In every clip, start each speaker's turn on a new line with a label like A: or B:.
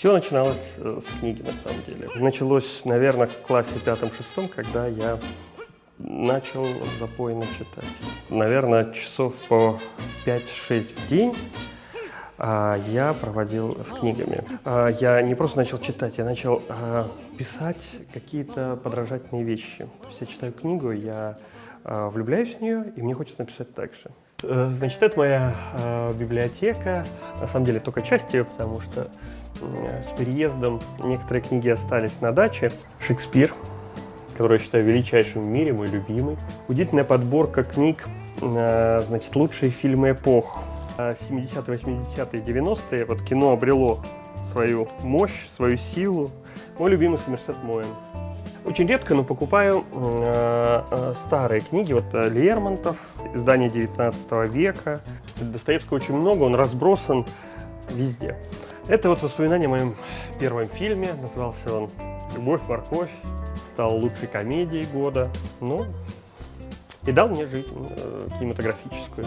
A: Все начиналось с книги, на самом деле. Началось, наверное, в классе 5-6, когда я начал запойно читать. Наверное, часов по 5-6 в день я проводил с книгами. Я не просто начал читать, я начал писать какие-то подражательные вещи. То есть я читаю книгу, я влюбляюсь в нее, и мне хочется написать так же. Значит, это моя библиотека. На самом деле только часть ее, потому что с переездом некоторые книги остались на даче. Шекспир, который я считаю величайшим в мире, мой любимый. Удивительная подборка книг, значит, лучшие фильмы эпох. 70-е, 80-е, 90-е. Вот кино обрело свою мощь, свою силу. Мой любимый Сомерсет Моэм. Очень редко, но покупаю старые книги. Вот Лермонтов, издание 19 века. Достоевского очень много, он разбросан везде. Это вот воспоминания о моем первом фильме. Назывался он «Любовь, морковь». Стал лучшей комедией года. Ну, и дал мне жизнь кинематографическую.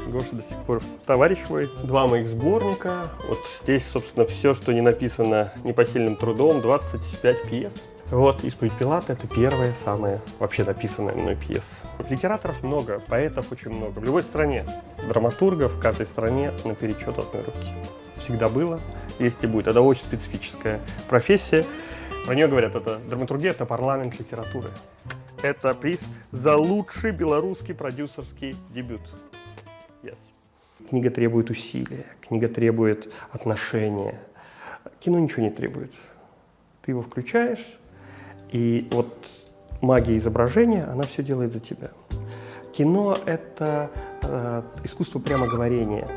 A: Гоша до сих пор товарищ мой. 2 моих сборника. Вот здесь, собственно, все, что не написано непосильным трудом. 25 пьес. Вот «Исповедь Пилата» — это первая, самая вообще написанная мной пьеса. Литераторов много, поэтов очень много. В любой стране. Драматургов в каждой стране наперечет одной руки. Всегда было, есть и будет. Это очень специфическая профессия. Про нее говорят, это драматургия, это парламент литературы. Это приз за лучший белорусский продюсерский дебют. Yes. Книга требует усилия, книга требует отношения. Кино ничего не требует. Ты его включаешь, и вот магия изображения, она все делает за тебя. Кино — это искусство прямоговорения.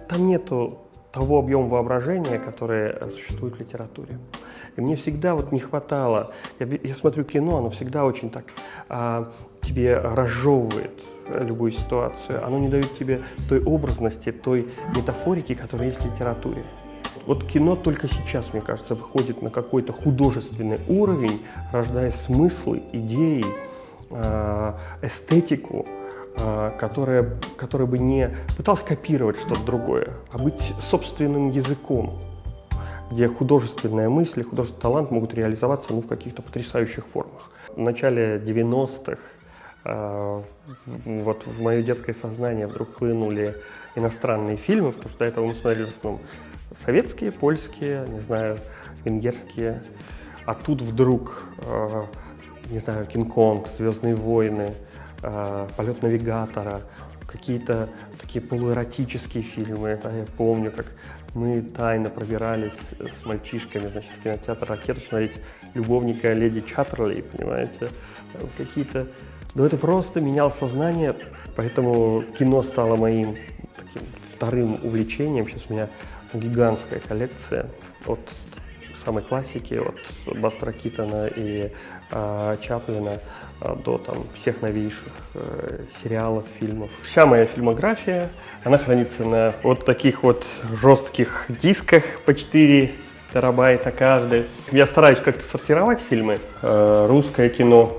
A: Там нету того объема воображения, которое существует в литературе. И мне всегда вот не хватало, я смотрю кино, оно всегда очень так тебе разжевывает любую ситуацию, оно не дает тебе той образности, той метафорики, которая есть в литературе. Вот кино только сейчас, мне кажется, выходит на какой-то художественный уровень, рождая смыслы, идеи, эстетику, которая бы не пыталась копировать что-то другое, а быть собственным языком, где художественная мысль, художественный талант могут реализоваться в каких-то потрясающих формах. В начале 90-х вот в мое детское сознание вдруг хлынули иностранные фильмы, потому что до этого мы смотрели в основном советские, польские, не знаю, венгерские. А тут вдруг, не знаю, «Кинг-Конг», «Звездные войны», «Полет навигатора», какие-то такие полуэротические фильмы. Да, я помню, как мы тайно пробирались с мальчишками, значит, в кинотеатр «Ракету» смотреть «Любовника леди Чаттерлей», понимаете? Какие-то... Но это просто меняло сознание, поэтому кино стало моим таким вторым увлечением. Сейчас у меня гигантская коллекция от самой классики, от Бастера Китона и Чаплина до там всех новейших сериалов, фильмов. Вся моя фильмография, она хранится на вот таких вот жестких дисках по 4 терабайта каждый. Я стараюсь как-то сортировать фильмы. Русское кино,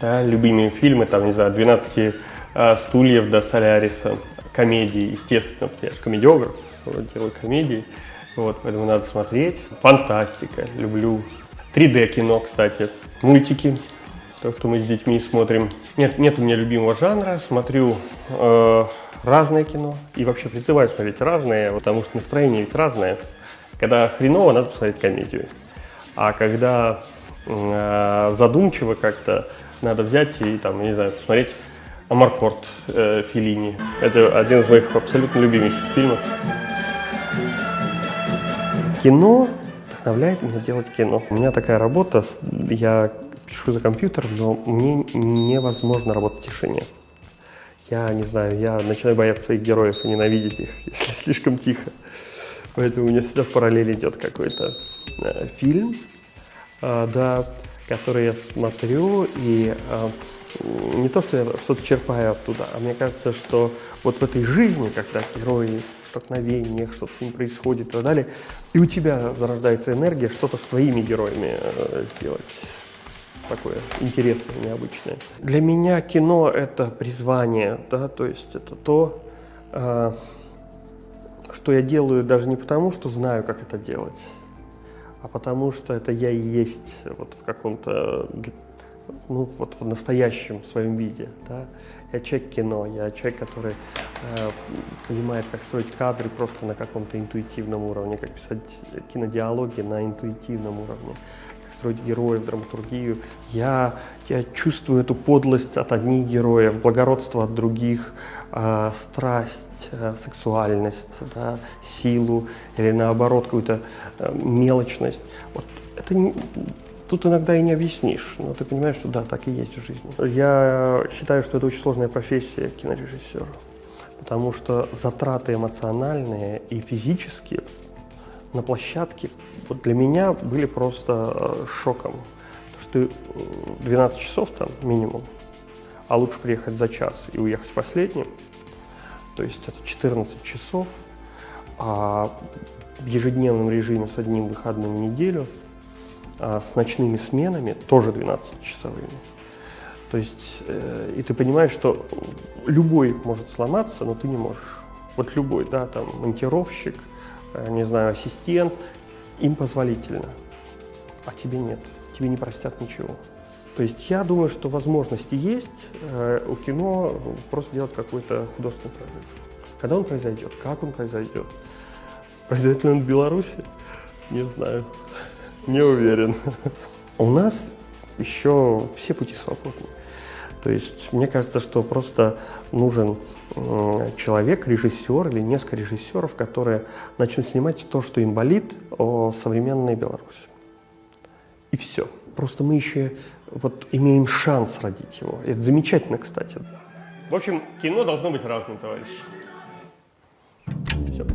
A: да, любимые фильмы, там, не знаю, «12 стульев» до «Соляриса», комедии, естественно, я же комедиограф, делаю комедии. Вот, поэтому надо смотреть. Фантастика, люблю. 3D-кино, кстати. Мультики, то, что мы с детьми смотрим. Нет у меня любимого жанра. Смотрю разное кино. И вообще призываю смотреть разное, потому что настроение ведь разное. Когда хреново, надо посмотреть комедию. А когда задумчиво как-то, надо взять и, там, не знаю, посмотреть «Амаркорд» Феллини. Это один из моих абсолютно любимейших фильмов. Кино вдохновляет меня делать кино. У меня такая работа, я пишу за компьютером, но мне невозможно работать в тишине. Я не знаю, я начинаю бояться своих героев и ненавидеть их, если слишком тихо. Поэтому у меня всегда в параллели идет какой-то фильм, да, который я смотрю, и не то, что я что-то черпаю оттуда, а мне кажется, что вот в этой жизни, когда герои в столкновениях, что-то с ним происходит и так далее, и у тебя зарождается энергия что-то с твоими героями сделать. Такое интересное, необычное. Для меня кино — это призвание, да, то есть это то, что я делаю даже не потому, что знаю, как это делать, а потому что это я и есть вот в каком-то, ну, вот в настоящем своем виде. Да? Я человек кино, я человек, который понимает, как строить кадры просто на каком-то интуитивном уровне, как писать кинодиалоги на интуитивном уровне, как строить героев, драматургию. Я чувствую эту подлость от одних героев, благородство от других, страсть, сексуальность, да, силу или наоборот какую-то мелочность. Вот это не, тут иногда и не объяснишь, но ты понимаешь, что да, так и есть в жизни. Я считаю, что это очень сложная профессия кинорежиссера, потому что затраты эмоциональные и физические на площадке вот для меня были просто шоком. Потому что ты 12 часов там минимум, а лучше приехать за час и уехать последним. То есть это 14 часов, а в ежедневном режиме с одним выходным в неделю, с ночными сменами, тоже 12-часовыми. То есть, и ты понимаешь, что любой может сломаться, но ты не можешь. Вот любой, да, там, монтировщик, не знаю, ассистент, им позволительно, а тебе нет, тебе не простят ничего. То есть я думаю, что возможности есть у кино просто делать какой-то художественный прорыв. Когда он произойдет, как он произойдет, произойдет ли он в Беларуси, не знаю. Не уверен. У нас еще все пути свободны. То есть мне кажется, что просто нужен человек, режиссер или несколько режиссеров, которые начнут снимать то, что им болит о современной Беларуси. И все. Просто мы еще вот имеем шанс родить его. И это замечательно, кстати. В общем, кино должно быть разным, товарищи. Все.